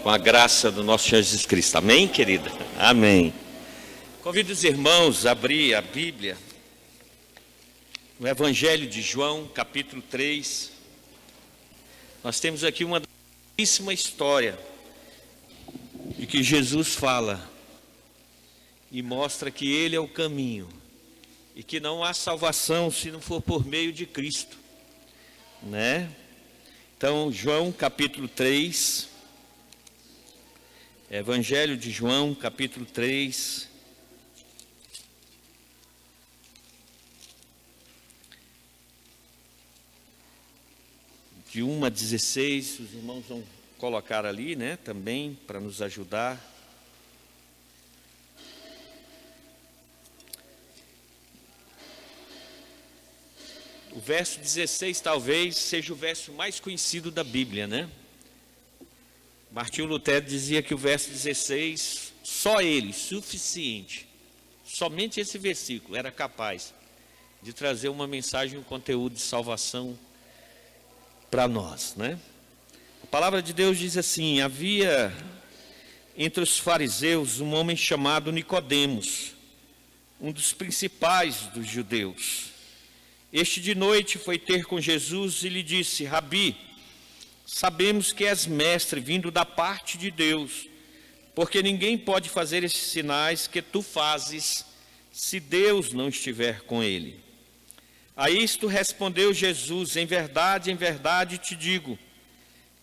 com a graça do nosso Senhor Jesus Cristo. Amém, querida? Amém. Convido os irmãos a abrir a Bíblia no Evangelho de João, capítulo 3. Nós temos aqui uma belíssima história de que Jesus fala e mostra que Ele é o caminho e que não há salvação se não for por meio de Cristo, né? Então, João, capítulo 3, Evangelho de João, capítulo 3, de 1 a 16, os irmãos vão colocar ali, né, também, para nos ajudar. O verso 16 talvez seja o verso mais conhecido da Bíblia, né? Martinho Lutero dizia que o verso 16, só ele, suficiente, somente esse versículo era capaz de trazer uma mensagem, um conteúdo de salvação para nós, né? A palavra de Deus diz assim: havia entre os fariseus um homem chamado Nicodemos, um dos principais dos judeus. Este de noite foi ter com Jesus e lhe disse: Rabi, sabemos que és mestre vindo da parte de Deus, porque ninguém pode fazer esses sinais que tu fazes se Deus não estiver com ele. A isto respondeu Jesus: em verdade te digo,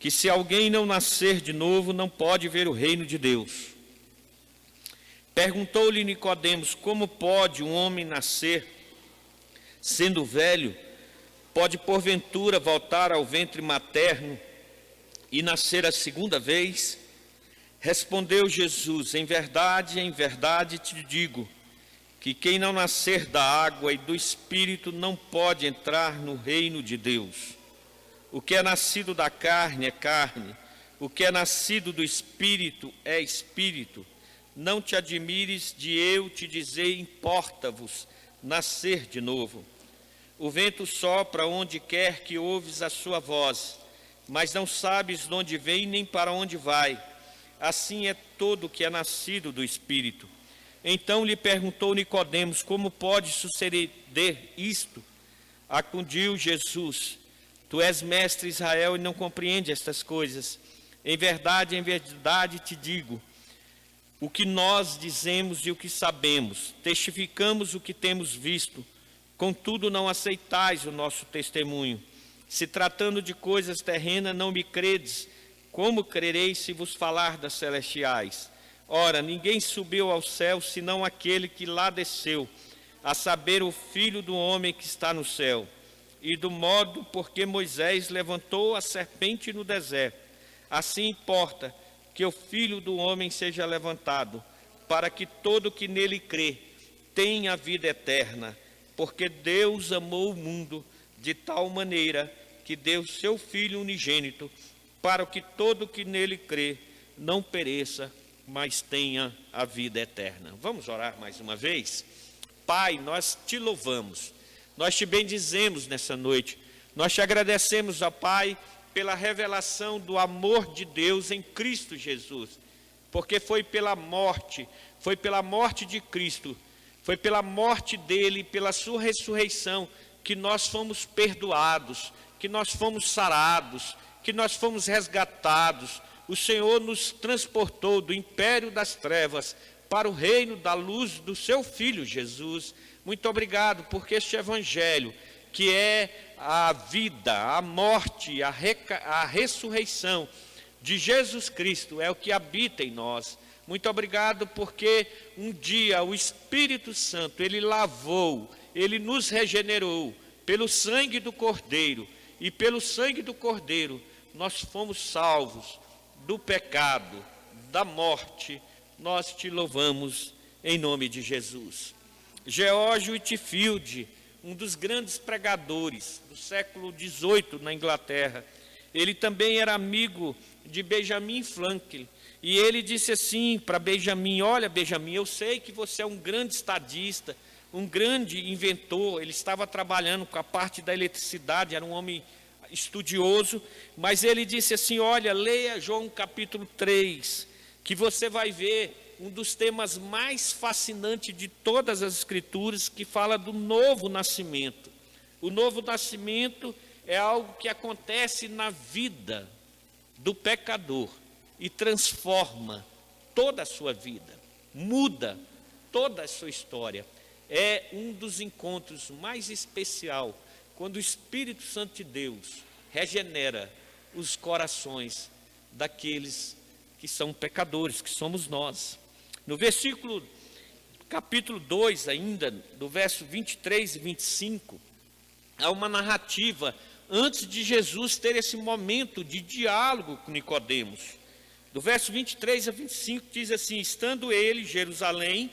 que se alguém não nascer de novo, não pode ver o reino de Deus. Perguntou-lhe Nicodemos: como pode um homem nascer sendo velho? Pode porventura voltar ao ventre materno e nascer a segunda vez? Respondeu Jesus: em verdade te digo, que quem não nascer da água e do Espírito não pode entrar no reino de Deus. O que é nascido da carne é carne, o que é nascido do Espírito é Espírito. Não te admires de eu te dizer: importa-vos nascer de novo. O vento sopra onde quer que ouves a sua voz, mas não sabes de onde vem nem para onde vai. Assim é todo o que é nascido do Espírito. Então lhe perguntou Nicodemos: como pode suceder isto? Acudiu Jesus: tu és mestre Israel e não compreende estas coisas. Em verdade te digo, o que nós dizemos e o que sabemos, testificamos o que temos visto, contudo não aceitais o nosso testemunho. Se tratando de coisas terrenas não me credes, como crereis se vos falar das celestiais? Ora, ninguém subiu ao céu senão aquele que lá desceu, a saber, o Filho do homem que está no céu. E do modo porque Moisés levantou a serpente no deserto, assim importa que o Filho do homem seja levantado, para que todo que nele crê tenha a vida eterna. Porque Deus amou o mundo de tal maneira que deu seu Filho unigênito, para que todo que nele crê não pereça, mas tenha a vida eterna. Vamos orar mais uma vez? Pai, nós te louvamos, nós te bendizemos nessa noite, nós te agradecemos, ó Pai, pela revelação do amor de Deus em Cristo Jesus, porque foi pela morte de Cristo, foi pela morte dele, pela sua ressurreição, que nós fomos perdoados, que nós fomos sarados, que nós fomos resgatados. O Senhor nos transportou do império das trevas para o reino da luz do seu Filho Jesus. Muito obrigado, porque este Evangelho, que é a vida, a morte, a ressurreição de Jesus Cristo, é o que habita em nós. Muito obrigado, porque um dia o Espírito Santo, Ele lavou, Ele nos regenerou pelo sangue do Cordeiro, e pelo sangue do Cordeiro nós fomos salvos do pecado, da morte. Nós te louvamos em nome de Jesus. George Whitefield, um dos grandes pregadores do século XVIII na Inglaterra, ele também era amigo de Benjamin Franklin. E ele disse assim para Benjamin: olha, Benjamin, eu sei que você é um grande estadista, um grande inventor. Ele estava trabalhando com a parte da eletricidade, era um homem estudioso, mas ele disse assim: olha, leia João capítulo 3, que você vai ver um dos temas mais fascinantes de todas as escrituras, que fala do novo nascimento. O novo nascimento é algo que acontece na vida do pecador e transforma toda a sua vida, muda toda a sua história. É um dos encontros mais especial, quando o Espírito Santo de Deus regenera os corações daqueles que são pecadores, que somos nós. No capítulo 2 ainda, do verso 23 e 25, há uma narrativa antes de Jesus ter esse momento de diálogo com Nicodemos. Do verso 23 a 25 diz assim: estando ele em Jerusalém,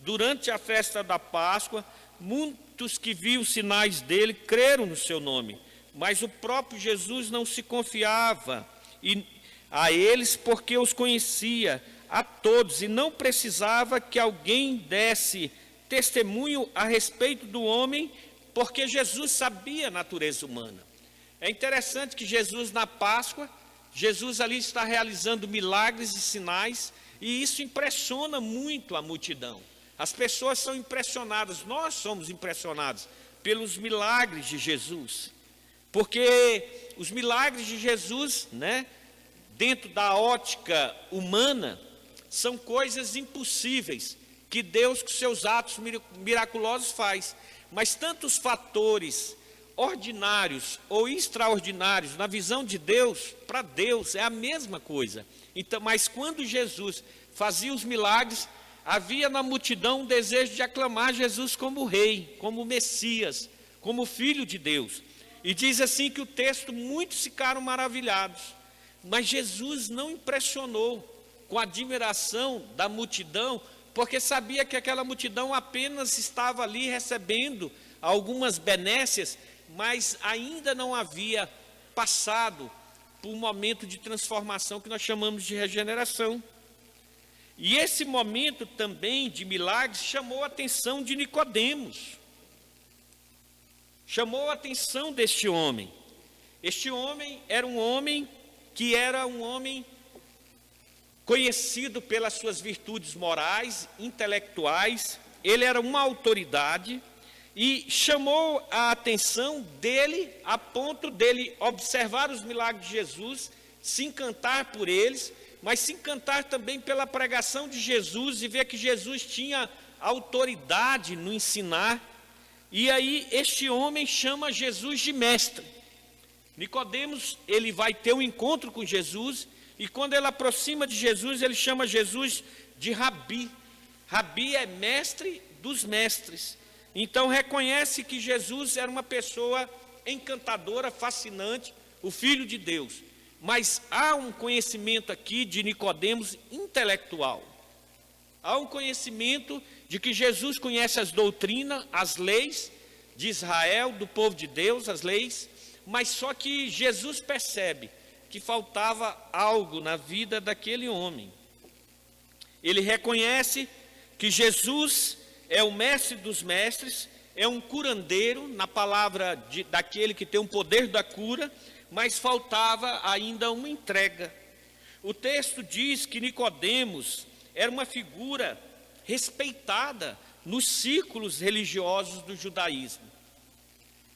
durante a festa da Páscoa, muitos que viam os sinais dele creram no seu nome, mas o próprio Jesus não se confiava a eles, porque os conhecia a todos e não precisava que alguém desse testemunho a respeito do homem, porque Jesus sabia a natureza humana. É interessante que Jesus, na Páscoa, Jesus ali está realizando milagres e sinais, e isso impressiona muito a multidão. As pessoas são impressionadas, nós somos impressionados pelos milagres de Jesus, porque os milagres de Jesus, dentro da ótica humana, são coisas impossíveis que Deus, com seus atos miraculosos, faz. Mas tantos fatores ordinários ou extraordinários, na visão de Deus, para Deus é a mesma coisa. Então, mas quando Jesus fazia os milagres, havia na multidão um desejo de aclamar Jesus como rei, como Messias, como Filho de Deus. E diz assim que o texto, muitos ficaram maravilhados, mas Jesus não impressionou com a admiração da multidão, porque sabia que aquela multidão apenas estava ali recebendo algumas benécias, mas ainda não havia passado por um momento de transformação que nós chamamos de regeneração. E esse momento também de milagres chamou a atenção de Nicodemos, chamou a atenção deste homem. Este homem era um homem conhecido pelas suas virtudes morais, intelectuais. Ele era uma autoridade e chamou a atenção dele a ponto dele observar os milagres de Jesus, se encantar por eles, mas se encantar também pela pregação de Jesus e ver que Jesus tinha autoridade no ensinar. E aí este homem chama Jesus de mestre. Nicodemos, ele vai ter um encontro com Jesus, e quando ele aproxima de Jesus, ele chama Jesus de Rabi. Rabi é mestre dos mestres. Então reconhece que Jesus era uma pessoa encantadora, fascinante, o Filho de Deus. Mas há um conhecimento aqui de Nicodemos intelectual. Há um conhecimento de que Jesus conhece as doutrinas, as leis de Israel, do povo de Deus, as leis, mas só que Jesus percebe que faltava algo na vida daquele homem. Ele reconhece que Jesus é o mestre dos mestres, é um curandeiro, na palavra daquele que tem o poder da cura, mas faltava ainda uma entrega. O texto diz que Nicodemos era uma figura respeitada nos círculos religiosos do judaísmo.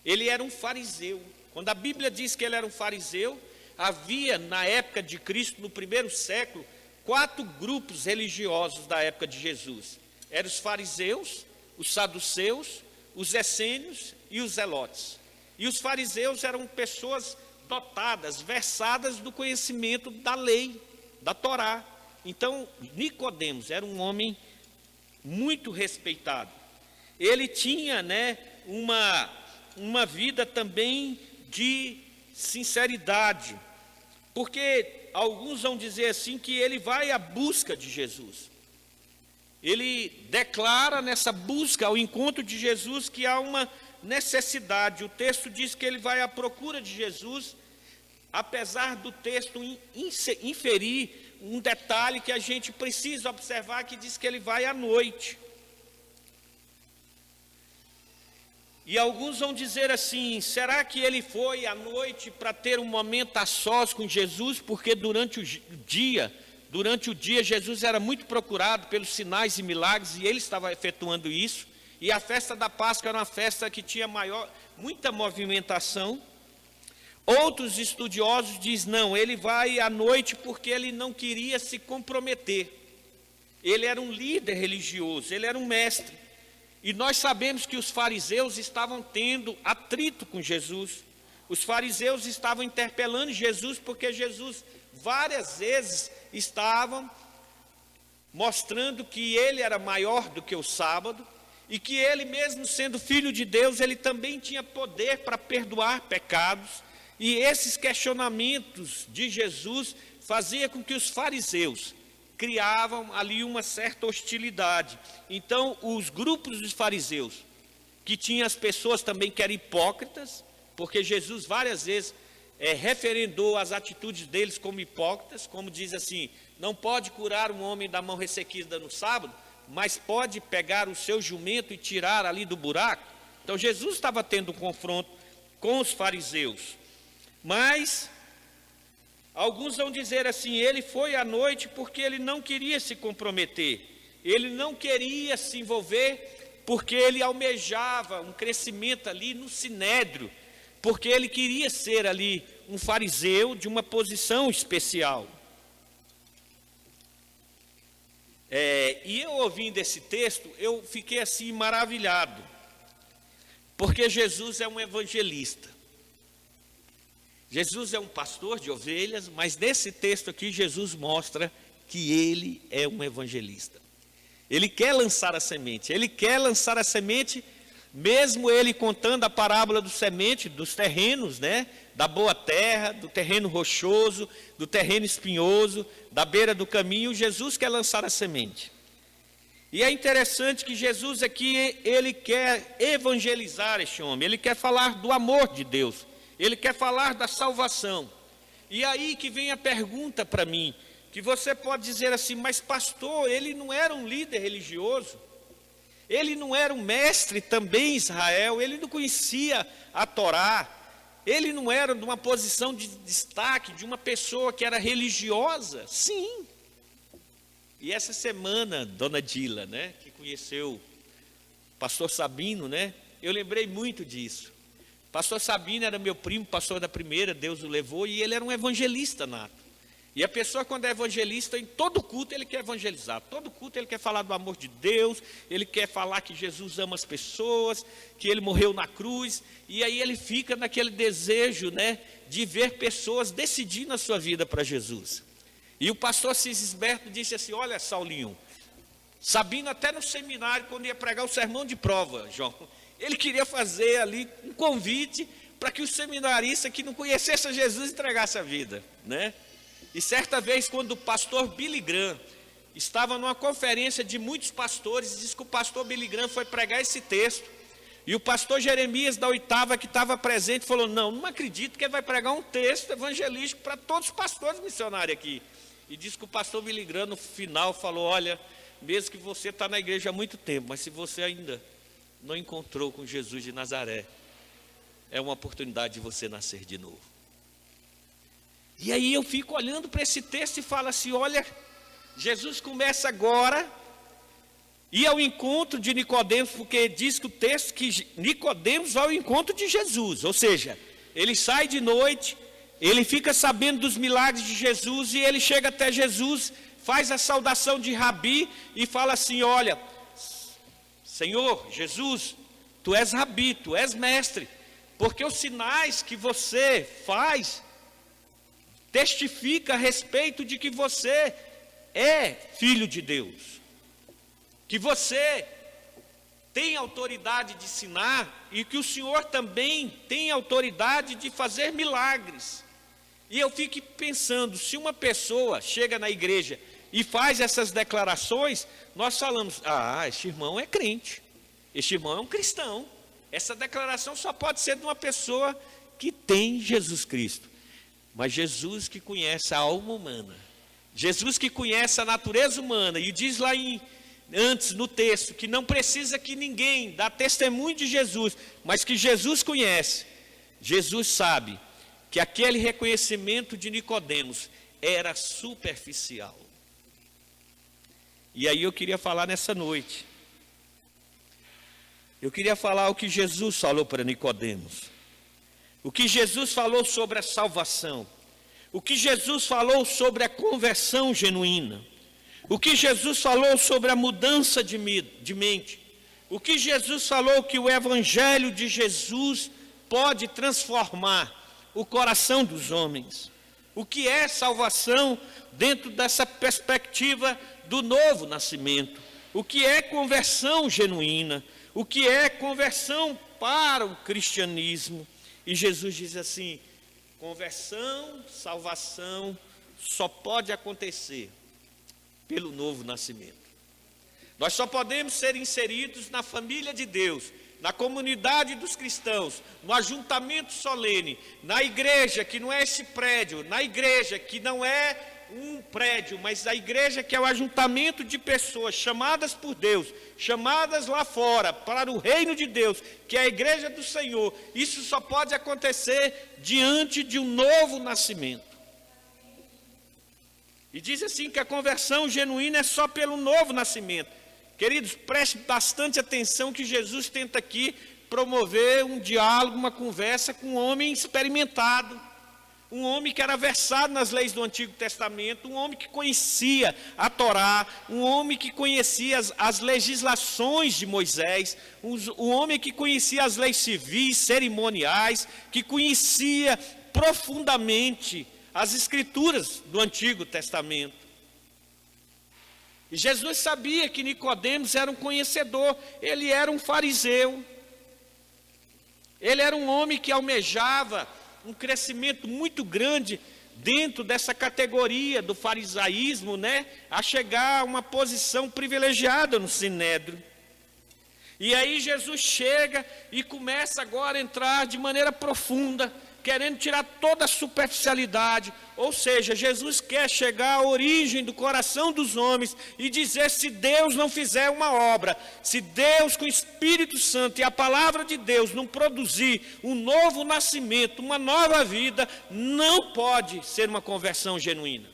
Ele era um fariseu. Quando a Bíblia diz que ele era um fariseu, havia na época de Cristo, no primeiro século, 4 grupos religiosos da época de Jesus. Eram os fariseus, os saduceus, os essênios e os zelotes. E os fariseus eram pessoas dotadas, versadas do conhecimento da lei, da Torá. Então, Nicodemos era um homem muito respeitado. Ele tinha, uma vida também de sinceridade, porque alguns vão dizer assim que ele vai à busca de Jesus. Ele declara nessa busca ao encontro de Jesus que há uma necessidade. O texto diz que ele vai à procura de Jesus, apesar do texto inferir um detalhe que a gente precisa observar, que diz que ele vai à noite. E alguns vão dizer assim: será que ele foi à noite para ter um momento a sós com Jesus? Porque durante o dia Jesus era muito procurado pelos sinais e milagres, e ele estava efetuando isso. E a festa da Páscoa era uma festa que tinha muita movimentação. Outros estudiosos dizem: não, ele vai à noite porque ele não queria se comprometer. Ele era um líder religioso, ele era um mestre. E nós sabemos que os fariseus estavam tendo atrito com Jesus. Os fariseus estavam interpelando Jesus, porque Jesus várias vezes estavam mostrando que ele era maior do que o sábado, e que ele, mesmo sendo filho de Deus, ele também tinha poder para perdoar pecados. E esses questionamentos de Jesus faziam com que os fariseus criavam ali uma certa hostilidade. Então, os grupos dos fariseus, que tinham as pessoas também que eram hipócritas, porque Jesus várias vezes referendou as atitudes deles como hipócritas, como diz assim: não pode curar um homem da mão ressequida no sábado, mas pode pegar o seu jumento e tirar ali do buraco. Então, Jesus estava tendo um confronto com os fariseus. Mas alguns vão dizer assim: ele foi à noite porque ele não queria se comprometer, ele não queria se envolver, porque ele almejava um crescimento ali no sinédrio, porque ele queria ser ali um fariseu de uma posição especial. E eu ouvindo esse texto, eu fiquei assim maravilhado, porque Jesus é um evangelista. Jesus é um pastor de ovelhas, mas nesse texto aqui Jesus mostra que ele é um evangelista. Ele quer lançar a semente, mesmo ele contando a parábola do semente, dos terrenos, né? Da boa terra, do terreno rochoso, do terreno espinhoso, da beira do caminho. Jesus quer lançar a semente. E é interessante que Jesus aqui, ele quer evangelizar este homem, ele quer falar do amor de Deus. Ele quer falar da salvação. E aí que vem a pergunta para mim, que você pode dizer assim: mas pastor, ele não era um líder religioso? Ele não era um mestre também em Israel? Ele não conhecia a Torá? Ele não era de uma posição de destaque, de uma pessoa que era religiosa? Sim. E essa semana, dona Dila, né, que conheceu o pastor Sabino, né, eu lembrei muito disso. Pastor Sabino era meu primo, pastor da primeira, Deus o levou, e ele era um evangelista nato. E a pessoa, quando é evangelista, em todo culto ele quer evangelizar, todo culto ele quer falar do amor de Deus, ele quer falar que Jesus ama as pessoas, que ele morreu na cruz, e aí ele fica naquele desejo, né, de ver pessoas decidindo a sua vida para Jesus. E o pastor Cisberto disse assim: olha, Saulinho, Sabino até no seminário, quando ia pregar o sermão de prova, João, ele queria fazer ali um convite para que o seminarista que não conhecesse Jesus entregasse a vida, né? E certa vez, quando o pastor Billy Graham estava numa conferência de muitos pastores, disse que o pastor Billy Graham foi pregar esse texto, e o pastor Jeremias da oitava, que estava presente, falou: não acredito que ele vai pregar um texto evangelístico para todos os pastores missionários aqui. E disse que o pastor Billy Graham no final falou: olha, mesmo que você está na igreja há muito tempo, mas se você ainda não encontrou com Jesus de Nazaré, é uma oportunidade de você nascer de novo. E aí eu fico olhando para esse texto e falo assim: olha, Jesus começa agora ir ao encontro de Nicodemos, porque diz que o texto que Nicodemos vai ao encontro de Jesus, ou seja, ele sai de noite, ele fica sabendo dos milagres de Jesus, e ele chega até Jesus, faz a saudação de Rabi e fala assim: olha, Senhor Jesus, tu és Rabi, tu és mestre, porque os sinais que você faz testifica a respeito de que você é filho de Deus, que você tem autoridade de ensinar, e que o Senhor também tem autoridade de fazer milagres. E eu fico pensando, se uma pessoa chega na igreja e faz essas declarações, nós falamos: ah, este irmão é crente, este irmão é um cristão. Essa declaração só pode ser de uma pessoa que tem Jesus Cristo. Mas Jesus que conhece a alma humana, Jesus que conhece a natureza humana, e diz lá em antes no texto, que não precisa que ninguém dá testemunho de Jesus, mas que Jesus conhece. Jesus sabe que aquele reconhecimento de Nicodemos era superficial. E aí eu queria falar nessa noite. Eu queria falar o que Jesus falou para Nicodemos. O que Jesus falou sobre a salvação. O que Jesus falou sobre a conversão genuína. O que Jesus falou sobre a mudança de mente. O que Jesus falou que o Evangelho de Jesus pode transformar o coração dos homens. O que é salvação dentro dessa perspectiva do novo nascimento? O que é conversão genuína? O que é conversão para o cristianismo? E Jesus diz assim: conversão, salvação, só pode acontecer pelo novo nascimento. Nós só podemos ser inseridos na família de Deus, na comunidade dos cristãos, no ajuntamento solene, na igreja que não é esse prédio, na igreja que não é um prédio, mas a igreja que é o ajuntamento de pessoas chamadas por Deus, chamadas lá fora para o reino de Deus, que é a igreja do Senhor. Isso só pode acontecer diante de um novo nascimento. E diz assim que a conversão genuína é só pelo novo nascimento. Queridos, preste bastante atenção que Jesus tenta aqui promover um diálogo, uma conversa com um homem experimentado, um homem que era versado nas leis do Antigo Testamento, um homem que conhecia a Torá, um homem que conhecia as legislações de Moisés, um homem que conhecia as leis civis, cerimoniais, que conhecia profundamente as Escrituras do Antigo Testamento. E Jesus sabia que Nicodemos era um conhecedor, ele era um fariseu, ele era um homem que almejava um crescimento muito grande dentro dessa categoria do farisaísmo, né, a chegar a uma posição privilegiada no Sinédrio. E aí Jesus chega e começa agora a entrar de maneira profunda, querendo tirar toda a superficialidade, ou seja, Jesus quer chegar à origem do coração dos homens e dizer: se Deus não fizer uma obra, se Deus com o Espírito Santo e a palavra de Deus não produzir um novo nascimento, uma nova vida, não pode ser uma conversão genuína.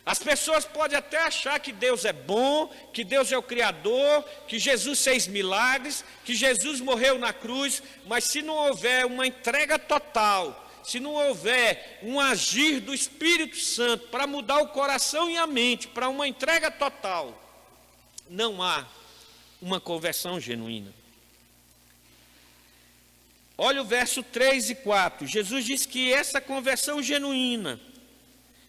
As pessoas podem até achar que Deus é bom, que Deus é o Criador, que Jesus fez milagres, que Jesus morreu na cruz, mas se não houver uma entrega total, se não houver um agir do Espírito Santo para mudar o coração e a mente, para uma entrega total, não há uma conversão genuína. Olha o verso 3 e 4, Jesus diz que essa conversão genuína,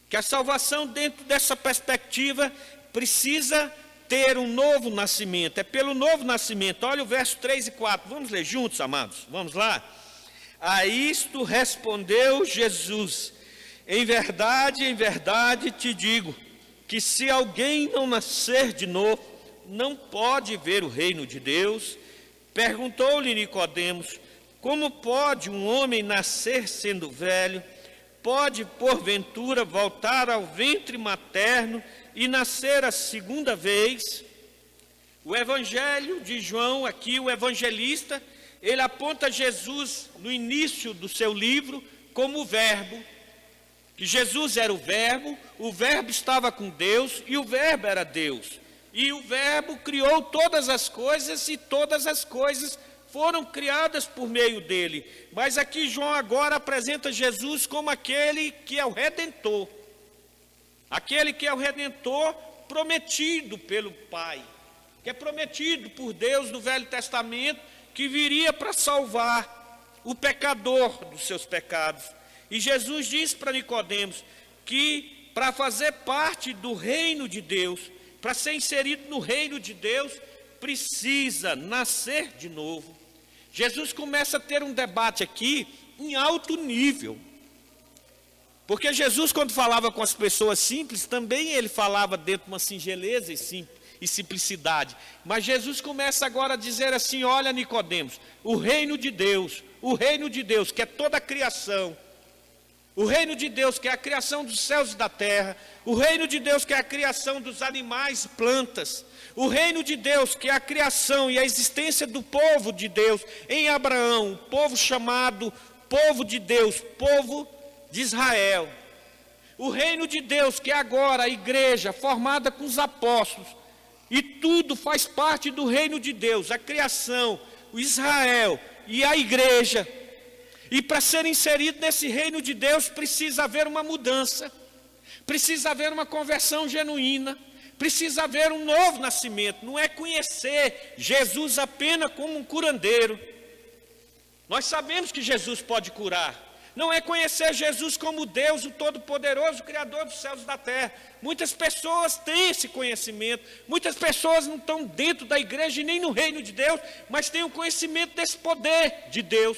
que a salvação dentro dessa perspectiva precisa ter um novo nascimento, é pelo novo nascimento. Olha o verso 3 e 4, vamos ler juntos, amados, vamos lá. A isto respondeu Jesus: em verdade te digo, que se alguém não nascer de novo, não pode ver o reino de Deus. Perguntou-lhe Nicodemos: como pode um homem nascer sendo velho? Pode, porventura, voltar ao ventre materno e nascer a segunda vez? O Evangelho de João, aqui o evangelista, ele aponta Jesus no início do seu livro como o Verbo, que Jesus era o Verbo estava com Deus e o Verbo era Deus. E o Verbo criou todas as coisas e todas as coisas foram criadas por meio dele. Mas aqui João agora apresenta Jesus como aquele que é o Redentor. Aquele que é o Redentor prometido pelo Pai, que é prometido por Deus no Velho Testamento, que viria para salvar o pecador dos seus pecados. E Jesus diz para Nicodemos que para fazer parte do reino de Deus, para ser inserido no reino de Deus, precisa nascer de novo. Jesus começa a ter um debate aqui em alto nível. Porque Jesus, quando falava com as pessoas simples, também ele falava dentro de uma singeleza e simplicidade. Mas Jesus começa agora a dizer assim: olha, Nicodemos, o reino de Deus, que é toda a criação, O reino de Deus, que é a criação dos céus e da terra. O reino de Deus, que é a criação dos animais e plantas. O reino de Deus, que é a criação e a existência do povo de Deus em Abraão, o povo chamado povo de Deus, povo de Israel. O reino de Deus, que é agora a igreja formada com os apóstolos, e tudo faz parte do reino de Deus, a criação, o Israel e a igreja. E para ser inserido nesse reino de Deus, precisa haver uma mudança, precisa haver uma conversão genuína, precisa haver um novo nascimento. Não é conhecer Jesus apenas como um curandeiro. Nós sabemos que Jesus pode curar. Não é conhecer Jesus como Deus, o Todo-Poderoso, o Criador dos céus e da terra. Muitas pessoas têm esse conhecimento. Muitas pessoas não estão dentro da igreja e nem no reino de Deus, mas têm o conhecimento desse poder de Deus.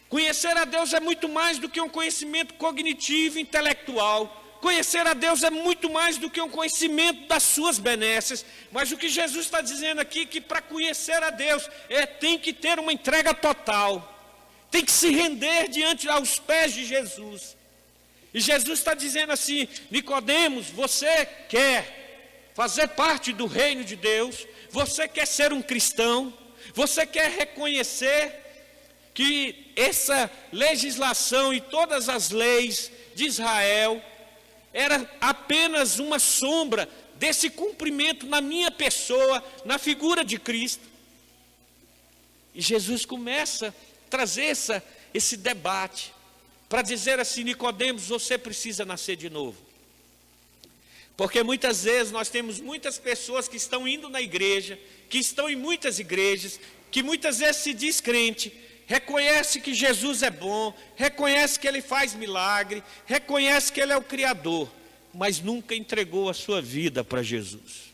Conhecer a Deus é muito mais do que um conhecimento cognitivo, intelectual. Conhecer a Deus é muito mais do que um conhecimento das suas benesses. Mas o que Jesus está dizendo aqui, que para conhecer a Deus, tem que ter uma entrega total. Tem que se render diante aos pés de Jesus. E Jesus está dizendo assim: Nicodemos, você quer fazer parte do reino de Deus? Você quer ser um cristão? Você quer reconhecer que essa legislação e todas as leis de Israel era apenas uma sombra desse cumprimento na minha pessoa, na figura de Cristo? E Jesus começa a trazer esse debate para dizer assim: Nicodemos, você precisa nascer de novo. Porque muitas vezes nós temos muitas pessoas que estão indo na igreja, que estão em muitas igrejas, que muitas vezes se diz crente, reconhece que Jesus é bom, reconhece que Ele faz milagre, reconhece que Ele é o Criador, mas nunca entregou a sua vida para Jesus.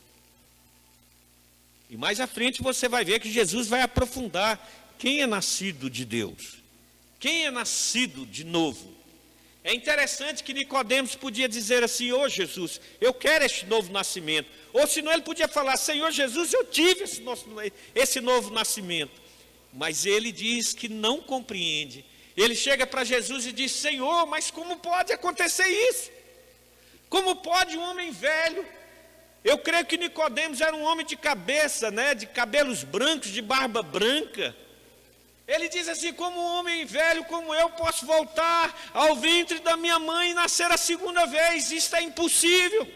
E mais à frente você vai ver que Jesus vai aprofundar quem é nascido de Deus, quem é nascido de novo. É interessante que Nicodemos podia dizer assim: ô Jesus, eu quero este novo nascimento. Ou senão ele podia falar: Senhor Jesus, eu tive esse novo nascimento. Mas ele diz que não compreende. Ele chega para Jesus e diz: Senhor, mas como pode acontecer isso? Como pode um homem velho? Eu creio que Nicodemos era um homem de cabeça, de cabelos brancos, de barba branca. Ele diz assim: como um homem velho como eu posso voltar ao ventre da minha mãe e nascer a segunda vez? Isso é impossível.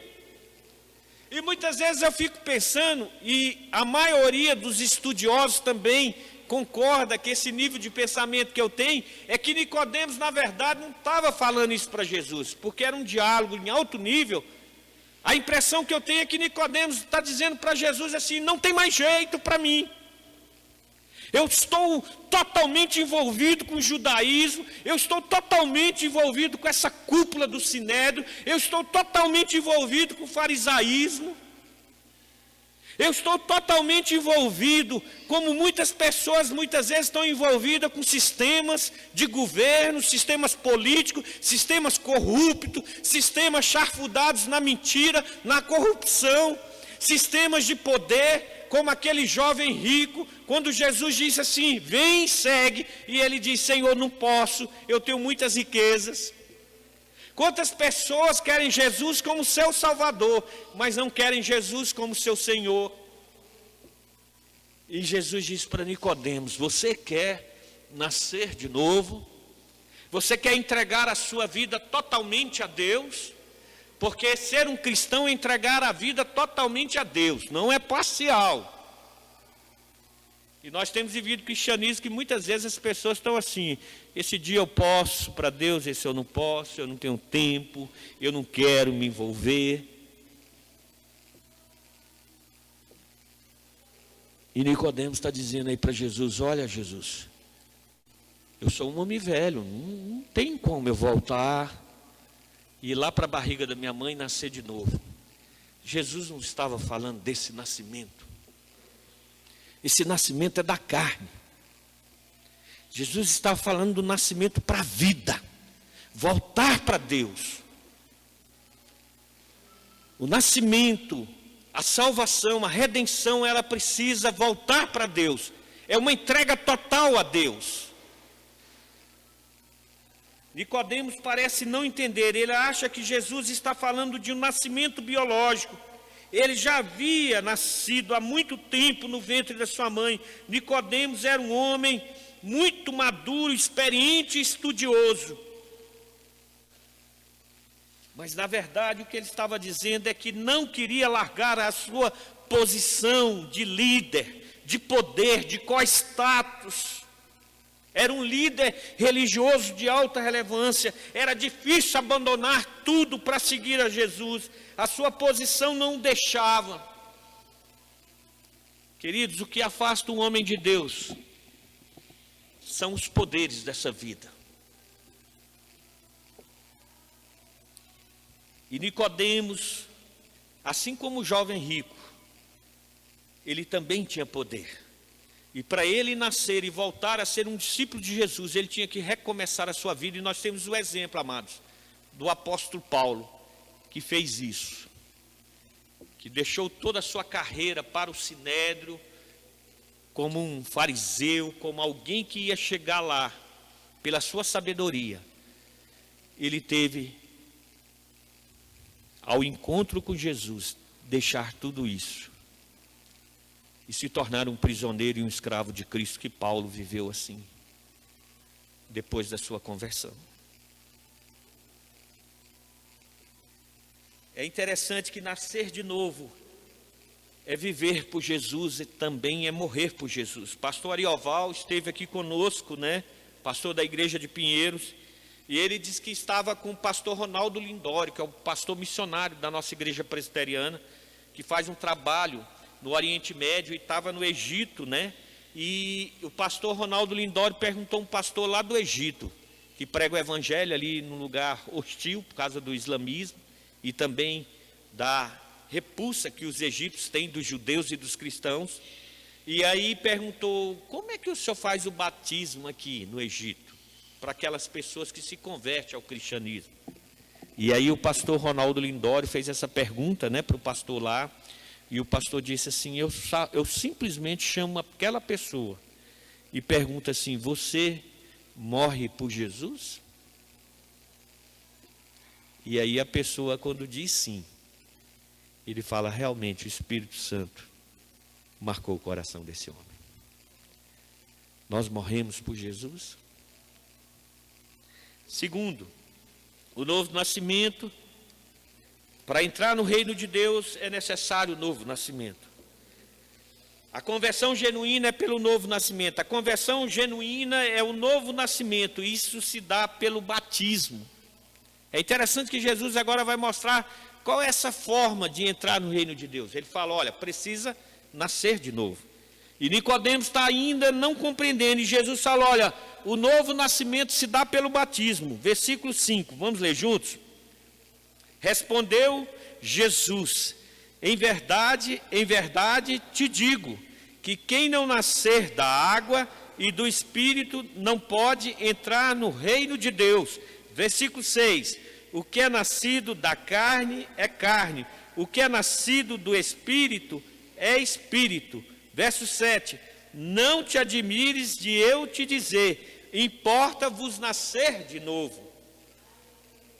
E muitas vezes eu fico pensando, e a maioria dos estudiosos também concorda que esse nível de pensamento que eu tenho é que Nicodemos, na verdade, não estava falando isso para Jesus, porque era um diálogo em alto nível. A impressão que eu tenho é que Nicodemos está dizendo para Jesus assim: não tem mais jeito para mim. Eu estou totalmente envolvido com o judaísmo, eu estou totalmente envolvido com essa cúpula do sinédrio, eu estou totalmente envolvido com o farisaísmo. Eu estou totalmente envolvido, como muitas pessoas muitas vezes estão envolvidas com sistemas de governo, sistemas políticos, sistemas corruptos, sistemas charfudados na mentira, na corrupção, sistemas de poder, como aquele jovem rico, quando Jesus disse assim: vem e segue, e ele diz: Senhor, não posso, eu tenho muitas riquezas. Quantas pessoas querem Jesus como seu Salvador, mas não querem Jesus como seu Senhor? E Jesus diz para Nicodemos: você quer nascer de novo? Você quer entregar a sua vida totalmente a Deus? Porque ser um cristão é entregar a vida totalmente a Deus, não é parcial. E nós temos vivido cristianismo que muitas vezes as pessoas estão assim: esse dia eu posso para Deus, esse eu não posso, eu não tenho tempo, eu não quero me envolver. E Nicodemos está dizendo aí para Jesus: olha Jesus, eu sou um homem velho, não tem como eu voltar e ir lá para a barriga da minha mãe e nascer de novo. Jesus não estava falando desse nascimento. Esse nascimento é da carne. Jesus estava falando do nascimento para a vida, voltar para Deus. O nascimento, a salvação, a redenção, ela precisa voltar para Deus. É uma entrega total a Deus. Nicodemos parece não entender, ele acha que Jesus está falando de um nascimento biológico. Ele já havia nascido há muito tempo no ventre da sua mãe. Nicodemos era um homem muito maduro, experiente e estudioso. Mas na verdade o que ele estava dizendo é que não queria largar a sua posição de líder, de poder, de co-status. Era um líder religioso de alta relevância. Era difícil abandonar tudo para seguir a Jesus. A sua posição não o deixava. Queridos, o que afasta um homem de Deus são os poderes dessa vida. E Nicodemos, assim como o jovem rico, ele também tinha poder. E para ele nascer e voltar a ser um discípulo de Jesus, ele tinha que recomeçar a sua vida. E nós temos o exemplo, amados, do apóstolo Paulo, que fez isso. Que deixou toda a sua carreira para o sinédrio, como um fariseu, como alguém que ia chegar lá, pela sua sabedoria. Ele teve, ao encontro com Jesus, deixar tudo isso e se tornar um prisioneiro e um escravo de Cristo, que Paulo viveu assim, depois da sua conversão. É interessante que nascer de novo é viver por Jesus e também é morrer por Jesus. Pastor Arioval esteve aqui conosco, né? Pastor da igreja de Pinheiros, e ele disse que estava com o pastor Ronaldo Lindório, que é o pastor missionário da nossa igreja presbiteriana, que faz um trabalho no Oriente Médio e estava no Egito, né? E o pastor Ronaldo Lindório perguntou a um pastor lá do Egito, que prega o evangelho ali num lugar hostil por causa do islamismo e também da repulsa que os egípcios têm dos judeus e dos cristãos. E aí perguntou: como é que o senhor faz o batismo aqui no Egito, para aquelas pessoas que se convertem ao cristianismo? E aí o pastor Ronaldo Lindório fez essa pergunta, né, para o pastor lá. E o pastor disse assim: eu simplesmente chamo aquela pessoa e pergunto assim: você morre por Jesus? E aí a pessoa, quando diz sim, ele fala: realmente o Espírito Santo marcou o coração desse homem. Nós morremos por Jesus. Segundo, o novo nascimento. Para entrar no reino de Deus é necessário o novo nascimento. A conversão genuína é pelo novo nascimento. A conversão genuína é o novo nascimento. Isso se dá pelo batismo. É interessante que Jesus agora vai mostrar qual é essa forma de entrar no reino de Deus. Ele fala: olha, precisa nascer de novo. E Nicodemos está ainda não compreendendo. E Jesus fala: olha, o novo nascimento se dá pelo batismo. Versículo 5, vamos ler juntos? Respondeu Jesus: em verdade te digo, que quem não nascer da água e do Espírito não pode entrar no reino de Deus. Versículo 6, o que é nascido da carne é carne, o que é nascido do Espírito é Espírito. Verso 7, não te admires de eu te dizer, importa-vos nascer de novo.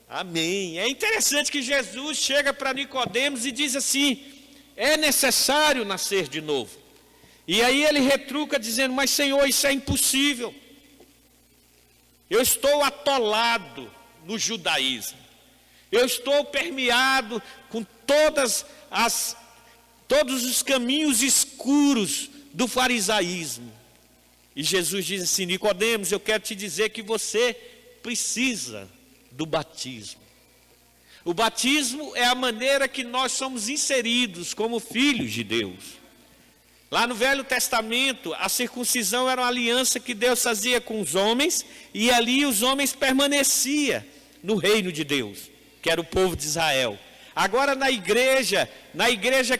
Amém. É interessante que Jesus chega para Nicodemos e diz assim: é necessário nascer de novo. E aí ele retruca dizendo: mas Senhor, isso é impossível. Eu estou atolado no judaísmo. Eu estou permeado com todos os caminhos escuros do farisaísmo. E Jesus diz assim: Nicodemos, eu quero te dizer que você precisa do batismo. O batismo é a maneira que nós somos inseridos como filhos de Deus. Lá no Velho Testamento, a circuncisão era uma aliança que Deus fazia com os homens, e ali os homens permaneciam no reino de Deus, que era o povo de Israel. Agora na igreja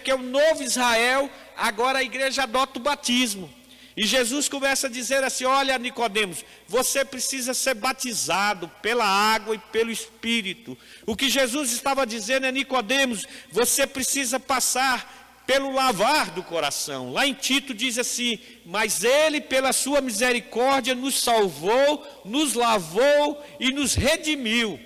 que é o novo Israel, agora a igreja adota o batismo. E Jesus começa a dizer assim: olha, Nicodemos, você precisa ser batizado pela água e pelo Espírito. O que Jesus estava dizendo é: Nicodemos, você precisa passar pelo lavar do coração. Lá em Tito diz assim: mas ele pela sua misericórdia nos salvou, nos lavou e nos redimiu.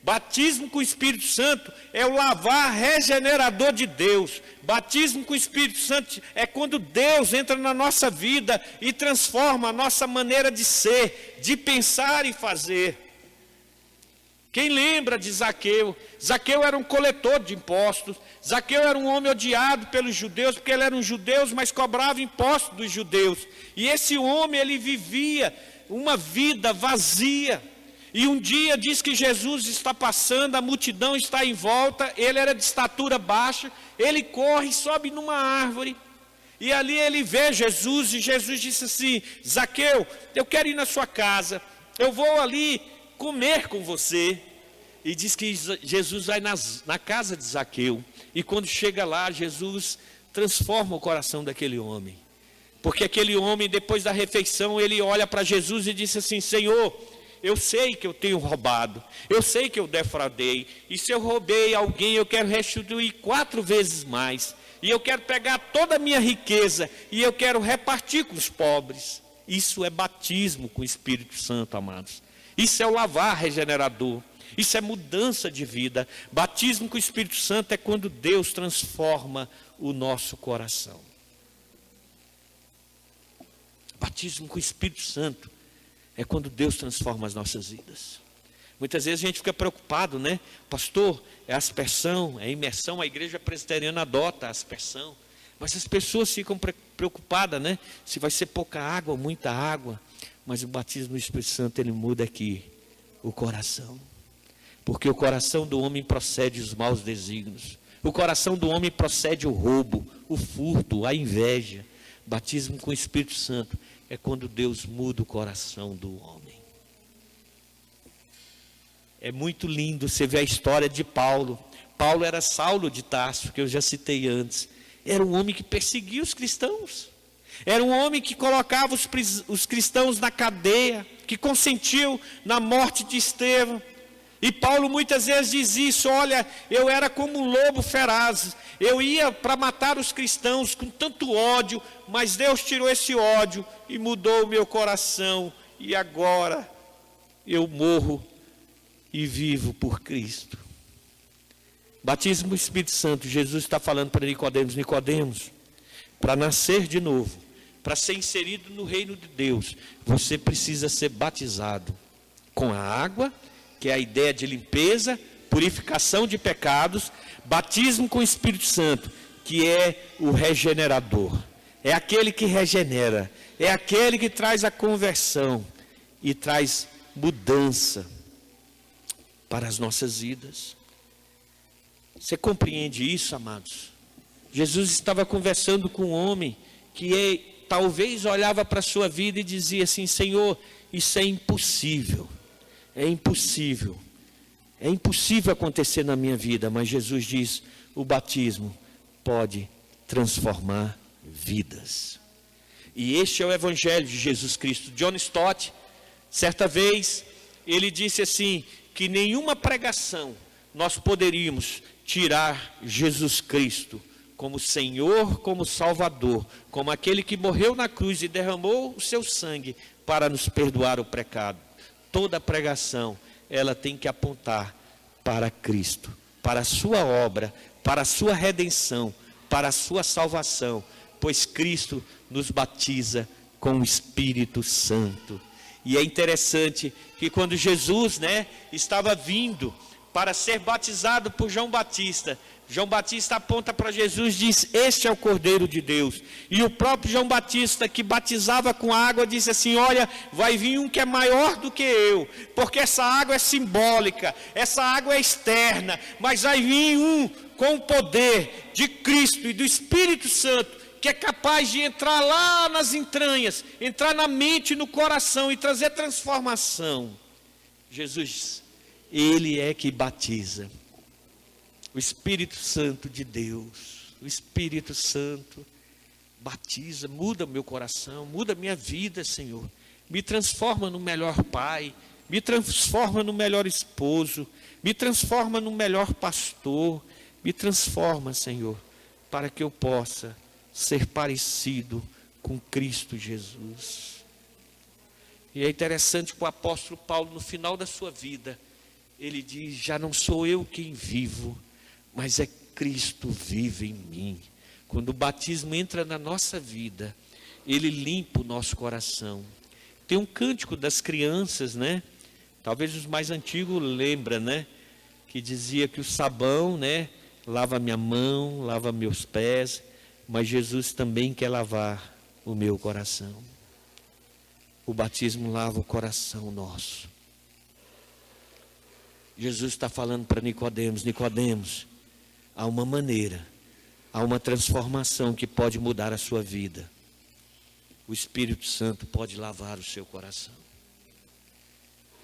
Batismo com o Espírito Santo é o lavar regenerador de Deus. Batismo com o Espírito Santo é quando Deus entra na nossa vida e transforma a nossa maneira de ser, de pensar e fazer. Quem lembra de Zaqueu? Zaqueu era um coletor de impostos. Zaqueu era um homem odiado pelos judeus, porque ele era um judeu, mas cobrava impostos dos judeus. E esse homem, ele vivia uma vida vazia. E um dia diz que Jesus está passando, a multidão está em volta, ele era de estatura baixa, ele corre, sobe numa árvore, e ali ele vê Jesus, e Jesus disse assim: Zaqueu, eu quero ir na sua casa, eu vou ali comer com você. E diz que Jesus vai na casa de Zaqueu, e quando chega lá, Jesus transforma o coração daquele homem, porque aquele homem, depois da refeição, ele olha para Jesus e disse assim: Senhor, eu sei que eu tenho roubado, eu sei que eu defraudei, e se eu roubei alguém, eu quero restituir 4 vezes mais, e eu quero pegar toda a minha riqueza, e eu quero repartir com os pobres. Isso é batismo com o Espírito Santo, amados. Isso é o lavar regenerador, isso é mudança de vida. Batismo com o Espírito Santo é quando Deus transforma o nosso coração. Batismo com o Espírito Santo é quando Deus transforma as nossas vidas. Muitas vezes a gente fica preocupado, né? Pastor, é aspersão, é imersão, a igreja presbiteriana adota a aspersão. Mas as pessoas ficam preocupadas, né? Se vai ser pouca água ou muita água. Mas o batismo do Espírito Santo, ele muda aqui o coração. Porque o coração do homem procede os maus desígnios. O coração do homem procede o roubo, o furto, a inveja. Batismo com o Espírito Santo é quando Deus muda o coração do homem. É muito lindo você ver a história de Paulo. Paulo era Saulo de Tarso, que eu já citei antes. Era um homem que perseguia os cristãos. Era um homem que colocava os cristãos na cadeia, que consentiu na morte de Estevão. E Paulo muitas vezes diz isso: olha, eu era como um lobo feraz, eu ia para matar os cristãos com tanto ódio, mas Deus tirou esse ódio e mudou o meu coração, e agora eu morro e vivo por Cristo. Batismo do Espírito Santo, Jesus está falando para Nicodemos: Nicodemos, para nascer de novo, para ser inserido no reino de Deus, você precisa ser batizado com a água, que é a ideia de limpeza, purificação de pecados. Batismo com o Espírito Santo, que é o regenerador, é aquele que regenera, é aquele que traz a conversão e traz mudança para as nossas vidas. Você compreende isso, amados? Jesus estava conversando com um homem que talvez olhava para a sua vida e dizia assim: Senhor, isso é impossível. É impossível. É impossível acontecer na minha vida. Mas Jesus diz: o batismo pode transformar vidas. E este é o Evangelho de Jesus Cristo. John Stott, certa vez, ele disse assim, que nenhuma pregação nós poderíamos tirar Jesus Cristo como Senhor, como Salvador, como aquele que morreu na cruz e derramou o seu sangue para nos perdoar o pecado. Toda pregação, ela tem que apontar para Cristo, para a sua obra, para a sua redenção, para a sua salvação, pois Cristo nos batiza com o Espírito Santo. E é interessante que quando Jesus, estava vindo para ser batizado por João Batista, João Batista aponta para Jesus e diz: este é o Cordeiro de Deus. E o próprio João Batista, que batizava com água, disse assim: olha, vai vir um que é maior do que eu, porque essa água é simbólica, essa água é externa, mas vai vir um com o poder de Cristo e do Espírito Santo, que é capaz de entrar lá nas entranhas, entrar na mente e no coração e trazer transformação. Jesus, Ele é que batiza. O Espírito Santo de Deus, o Espírito Santo batiza, muda meu coração, muda minha vida, Senhor. Me transforma no melhor pai, me transforma no melhor esposo, me transforma no melhor pastor, me transforma, Senhor, para que eu possa ser parecido com Cristo Jesus. E é interessante que o apóstolo Paulo, no final da sua vida, ele diz: já não sou eu quem vivo, mas é Cristo vive em mim. Quando o batismo entra na nossa vida, ele limpa o nosso coração. Tem um cântico das crianças, né? Talvez os mais antigos lembram, né? Que dizia que o sabão, né, lava minha mão, lava meus pés, mas Jesus também quer lavar o meu coração. O batismo lava o coração nosso. Jesus está falando para Nicodemos: Nicodemos, há uma maneira, há uma transformação que pode mudar a sua vida. O Espírito Santo pode lavar o seu coração.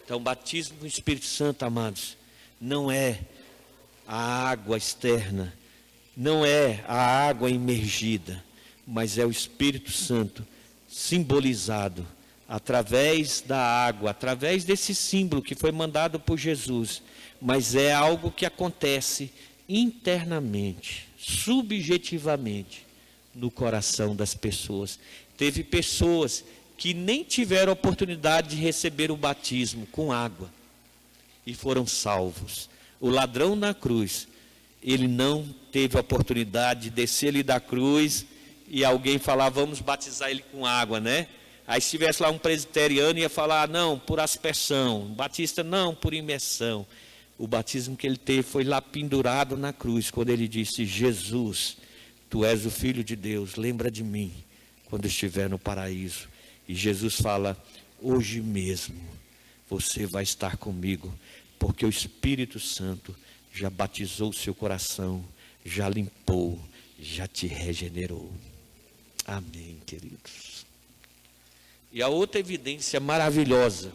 Então, o batismo com o Espírito Santo, amados, não é a água externa, não é a água imergida, mas é o Espírito Santo simbolizado através da água, através desse símbolo que foi mandado por Jesus, mas é algo que acontece internamente, subjetivamente, no coração das pessoas. Teve pessoas que nem tiveram oportunidade de receber o batismo com água e foram salvos. O ladrão na cruz, ele não teve a oportunidade de descer ali da cruz e alguém falar: vamos batizar ele com água, né? Aí se tivesse lá um presbiteriano, ia falar: não, por aspersão. Batista, não, por imersão. O batismo que ele teve foi lá pendurado na cruz, quando ele disse: Jesus, tu és o Filho de Deus, lembra de mim quando estiver no paraíso. E Jesus fala: hoje mesmo você vai estar comigo, porque o Espírito Santo já batizou o seu coração, já limpou, já te regenerou. Amém, queridos. E a outra evidência maravilhosa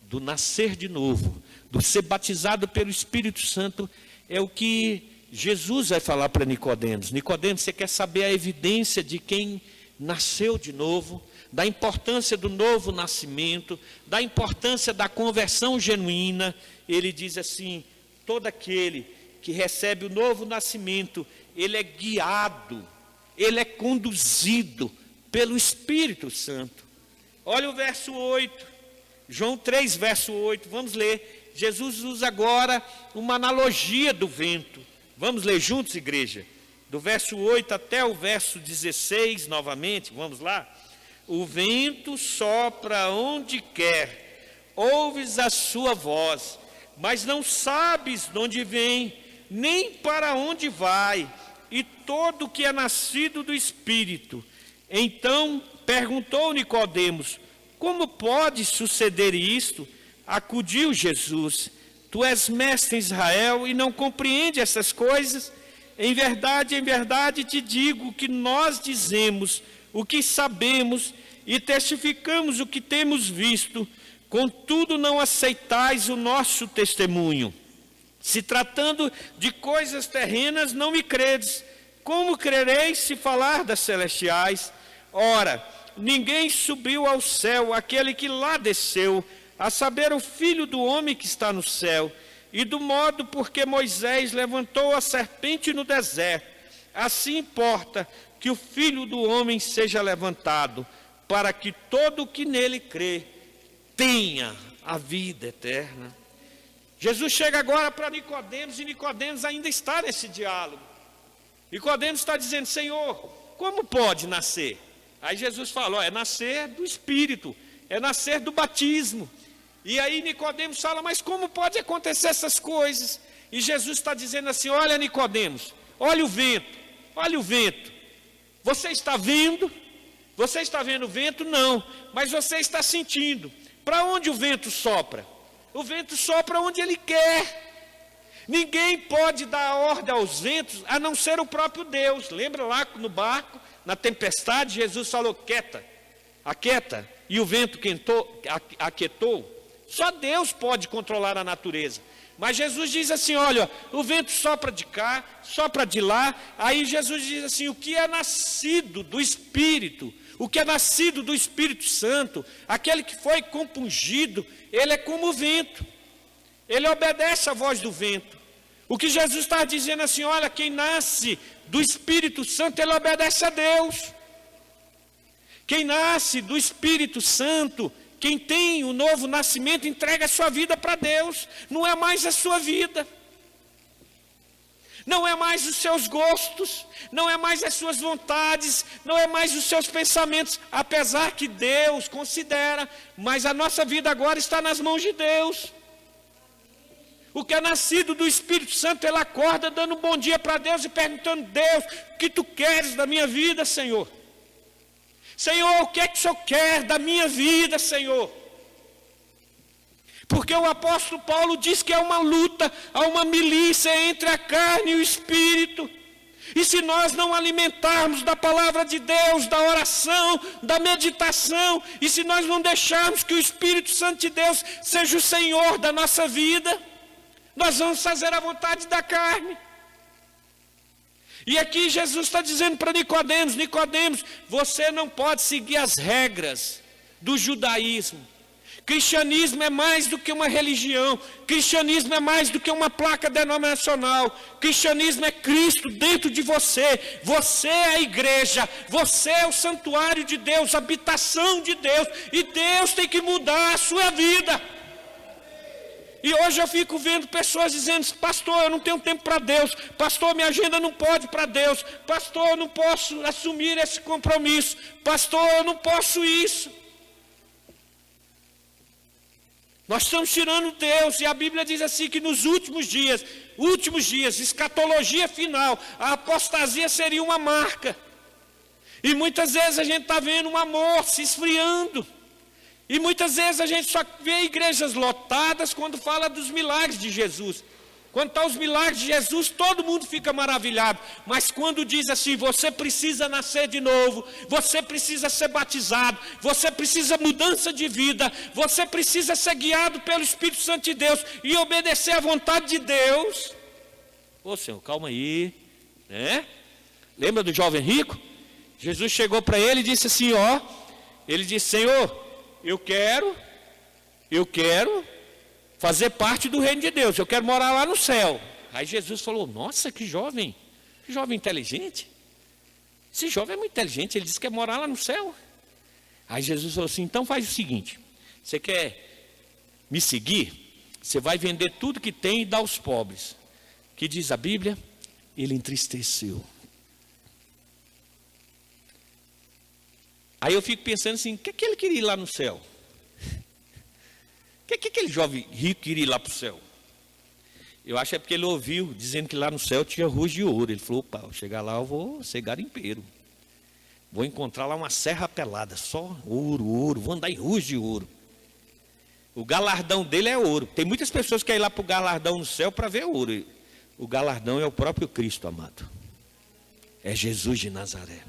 do nascer de novo, do ser batizado pelo Espírito Santo, é o que Jesus vai falar para Nicodemos. Nicodemos, você quer saber a evidência de quem nasceu de novo, da importância do novo nascimento, da importância da conversão genuína? Ele diz assim: todo aquele que recebe o novo nascimento, ele é guiado, ele é conduzido pelo Espírito Santo. Olha o verso 8, João 3, verso 8, vamos ler. Jesus usa agora uma analogia do vento. Vamos ler juntos, igreja? Do verso 8 até o verso 16, novamente, vamos lá. O vento sopra onde quer, ouves a sua voz, mas não sabes de onde vem, nem para onde vai, e todo que é nascido do Espírito. Então perguntou Nicodemos: como pode suceder isto? Acudiu Jesus: tu és mestre em Israel e não compreende essas coisas? Em verdade te digo que nós dizemos o que sabemos e testificamos o que temos visto, contudo não aceitais o nosso testemunho. Se tratando de coisas terrenas, não me credes. Como crereis se falar das celestiais? Ora, ninguém subiu ao céu, aquele que lá desceu, a saber, o Filho do homem que está no céu. E do modo porque Moisés levantou a serpente no deserto, assim importa que o Filho do homem seja levantado, para que todo o que nele crê tenha a vida eterna. Jesus chega agora para Nicodemos, e Nicodemos ainda está nesse diálogo. Nicodemos está dizendo: Senhor, como pode nascer? Aí Jesus fala: é nascer do Espírito, é nascer do batismo. E aí Nicodemos fala: mas como pode acontecer essas coisas? E Jesus está dizendo assim: olha, Nicodemos, olha o vento, olha o vento. Você está vendo? Você está vendo o vento? Não, mas você está sentindo. Para onde o vento sopra? O vento sopra onde ele quer. Ninguém pode dar ordem aos ventos a não ser o próprio Deus. Lembra lá no barco, na tempestade, Jesus falou: quieta, aquieta, e o vento aquietou. Só Deus pode controlar a natureza. Mas Jesus diz assim: olha, o vento sopra de cá, sopra de lá. Aí Jesus diz assim: o que é nascido do Espírito, o que é nascido do Espírito Santo, aquele que foi compungido, ele é como o vento, ele obedece à voz do vento. O que Jesus está dizendo assim: olha, quem nasce do Espírito Santo, ele obedece a Deus. Quem nasce do Espírito Santo, quem tem o novo nascimento, entrega a sua vida para Deus. Não é mais a sua vida, não é mais os seus gostos, não é mais as suas vontades, não é mais os seus pensamentos, apesar que Deus considera, mas a nossa vida agora está nas mãos de Deus. O que é nascido do Espírito Santo, ele acorda dando um bom dia para Deus e perguntando: Deus, o que tu queres da minha vida, Senhor? Senhor, o que é que o Senhor quer da minha vida, Senhor? Porque o apóstolo Paulo diz que há uma luta, há uma milícia entre a carne e o Espírito. E se nós não alimentarmos da palavra de Deus, da oração, da meditação, e se nós não deixarmos que o Espírito Santo de Deus seja o Senhor da nossa vida, nós vamos fazer a vontade da carne. E aqui Jesus está dizendo para Nicodemos: Nicodemos, você não pode seguir as regras do judaísmo. Cristianismo é mais do que uma religião. Cristianismo é mais do que uma placa denominacional. Cristianismo é Cristo dentro de você. Você é a igreja. Você é o santuário de Deus, a habitação de Deus. E Deus tem que mudar a sua vida. E hoje eu fico vendo pessoas dizendo: pastor, eu não tenho tempo para Deus. Pastor, minha agenda não pode para Deus. Pastor, eu não posso assumir esse compromisso. Pastor, eu não posso isso. Nós estamos tirando Deus, e a Bíblia diz assim que nos últimos dias, escatologia final, a apostasia seria uma marca. E muitas vezes a gente está vendo um amor se esfriando. E muitas vezes a gente só vê igrejas lotadas quando fala dos milagres de Jesus. Quando está os milagres de Jesus, todo mundo fica maravilhado. Mas quando diz assim: você precisa nascer de novo, você precisa ser batizado, você precisa mudança de vida, você precisa ser guiado pelo Espírito Santo de Deus e obedecer à vontade de Deus. Ô Senhor, calma aí, né? Lembra do jovem rico? Jesus chegou para ele e disse assim, ó, ele disse: Senhor, eu quero fazer parte do reino de Deus, eu quero morar lá no céu. Aí Jesus falou: nossa, que jovem inteligente. Esse jovem é muito inteligente, ele disse que quer morar lá no céu. Aí Jesus falou assim: então faz o seguinte, você quer me seguir? Você vai vender tudo que tem e dar aos pobres. Que diz a Bíblia? Ele entristeceu. Aí eu fico pensando assim: o que é que ele queria ir lá no céu? O que aquele jovem rico queria ir lá para o céu? Eu acho que é porque ele ouviu dizendo que lá no céu tinha ruas de ouro. Ele falou: opa, ao chegar lá eu vou ser garimpeiro. Vou encontrar lá uma serra pelada, só ouro, vou andar em ruas de ouro. O galardão dele é ouro. Tem muitas pessoas que querem ir lá para o galardão no céu para ver ouro. O galardão é o próprio Cristo, amado. É Jesus de Nazaré.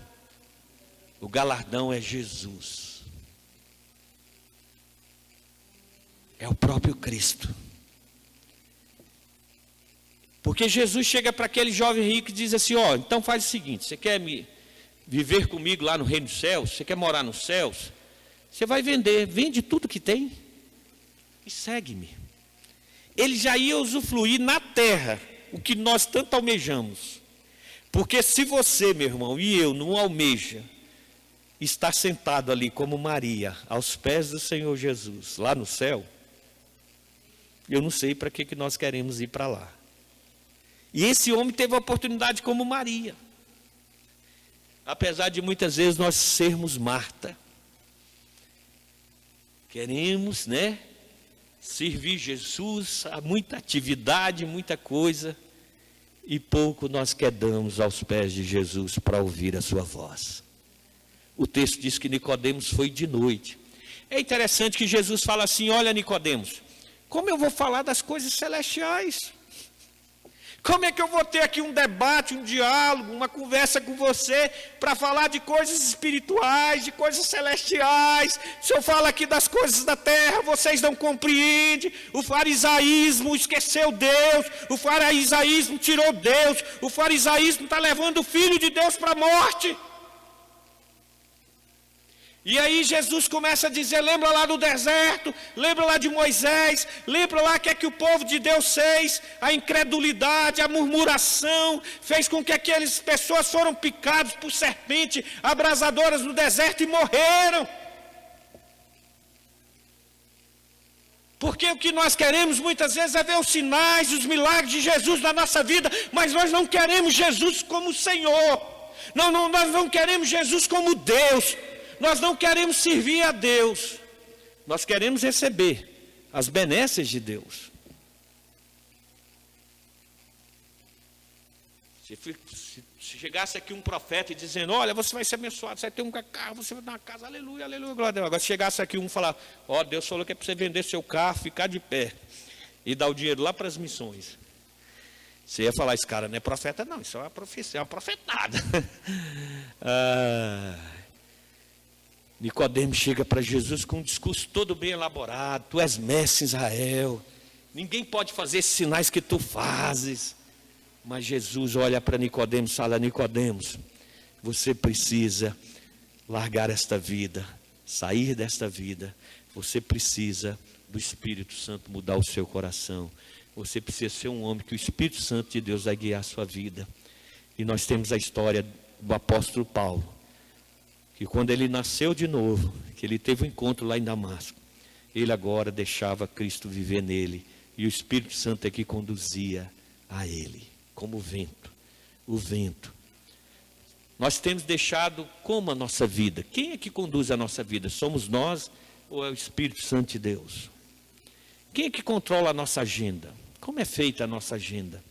O galardão é Jesus. É o próprio Cristo. Porque Jesus chega para aquele jovem rico e diz assim: ó, então faz o seguinte, você quer viver comigo lá no reino dos céus? Você quer morar nos céus? Você vai vende tudo que tem e segue-me. Ele já ia usufruir na terra o que nós tanto almejamos. Porque se você, meu irmão, e eu não almeja estar sentado ali como Maria, aos pés do Senhor Jesus, lá no céu, eu não sei para que nós queremos ir para lá. E esse homem teve a oportunidade como Maria. Apesar de muitas vezes nós sermos Marta. Queremos, né? Servir Jesus, há muita atividade, muita coisa. E pouco nós quedamos aos pés de Jesus para ouvir a sua voz. O texto diz que Nicodemos foi de noite. É interessante que Jesus fala assim: olha, Nicodemos, como eu vou falar das coisas celestiais? Como é que eu vou ter aqui um debate, um diálogo, uma conversa com você para falar de coisas espirituais, de coisas celestiais? Se eu falo aqui das coisas da terra, vocês não compreendem. O farisaísmo esqueceu Deus, o farisaísmo tirou Deus, o farisaísmo está levando o Filho de Deus para a morte. E aí Jesus começa a dizer, lembra lá do deserto, lembra lá de Moisés, lembra lá o que é que o povo de Deus fez, a incredulidade, a murmuração, fez com que aquelas pessoas foram picadas por serpentes abrasadoras no deserto e morreram. Porque o que nós queremos muitas vezes é ver os sinais, os milagres de Jesus na nossa vida, mas nós não queremos Jesus como Senhor, nós não queremos Jesus como Deus. Nós não queremos servir a Deus, nós queremos receber as benesses de Deus. Se chegasse aqui um profeta e dizendo, olha, você vai ser abençoado, você vai ter um carro, você vai ter uma casa, aleluia, aleluia, glória a Deus. Agora se chegasse aqui um falar, ó, Deus falou que é para você vender seu carro, ficar de pé e dar o dinheiro lá para as missões. Você ia falar, esse cara não é profeta não, isso é uma profecia, é uma profetada. Nicodemo chega para Jesus com um discurso todo bem elaborado. Tu és mestre em Israel, ninguém pode fazer esses sinais que tu fazes. Mas Jesus olha para Nicodemo e fala, Nicodemos, você precisa largar esta vida, sair desta vida. Você precisa do Espírito Santo mudar o seu coração. Você precisa ser um homem que o Espírito Santo de Deus vai guiar a sua vida. E nós temos a história do apóstolo Paulo, que quando ele nasceu de novo, que ele teve um encontro lá em Damasco, ele agora deixava Cristo viver nele, e o Espírito Santo é que conduzia a ele, como o vento. Nós temos deixado como a nossa vida? Quem é que conduz a nossa vida? Somos nós ou é o Espírito Santo de Deus? Quem é que controla a nossa agenda? Como é feita a nossa agenda?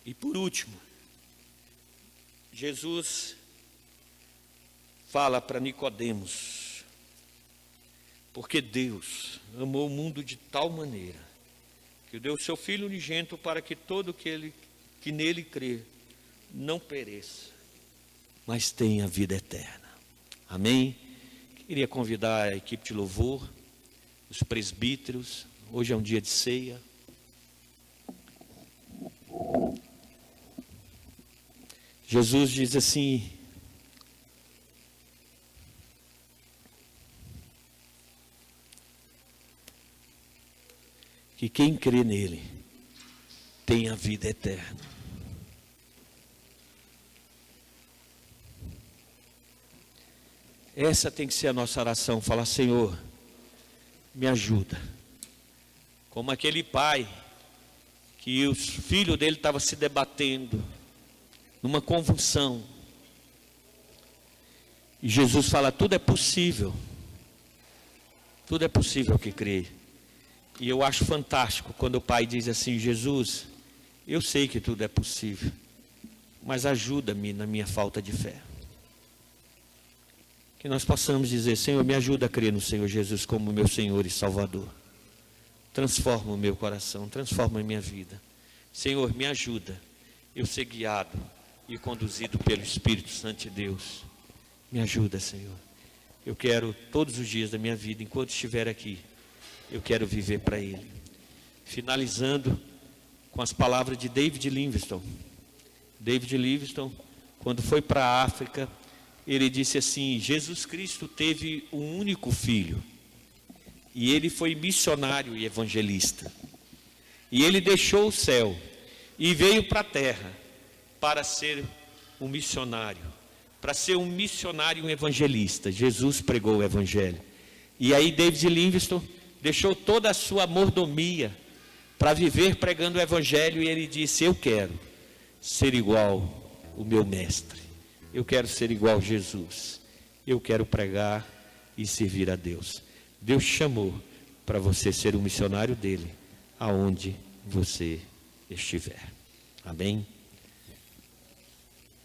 E por último, Jesus fala para Nicodemos, porque Deus amou o mundo de tal maneira, que deu o seu Filho unigênito para que todo que nele crê não pereça, mas tenha vida eterna. Amém? Queria convidar a equipe de louvor, os presbíteros, hoje é um dia de ceia. Jesus diz assim, que quem crê nele tem a vida eterna. Essa tem que ser a nossa oração, falar, Senhor, me ajuda. Como aquele pai, que o filho dele estava se debatendo, numa convulsão. E Jesus fala, tudo é possível que crê. E eu acho fantástico quando o pai diz assim, Jesus, eu sei que tudo é possível, mas ajuda-me na minha falta de fé. Que nós possamos dizer, Senhor, me ajuda a crer no Senhor Jesus como meu Senhor e Salvador. Transforma o meu coração, transforma a minha vida. Senhor, me ajuda, eu ser guiado e conduzido pelo Espírito Santo de Deus. Me ajuda, Senhor. Eu quero todos os dias da minha vida, enquanto estiver aqui, eu quero viver para Ele. Finalizando com as palavras de David Livingstone. David Livingstone, quando foi para a África, ele disse assim, Jesus Cristo teve um único filho, e ele foi missionário e evangelista. E ele deixou o céu e veio para a terra para ser um missionário, para ser um missionário e um evangelista. Jesus pregou o evangelho. E aí David Livingstone deixou toda a sua mordomia para viver pregando o evangelho, e ele disse, eu quero ser igual o meu mestre, eu quero ser igual a Jesus, eu quero pregar e servir a Deus. Deus chamou para você ser um missionário dele, aonde você estiver. Amém?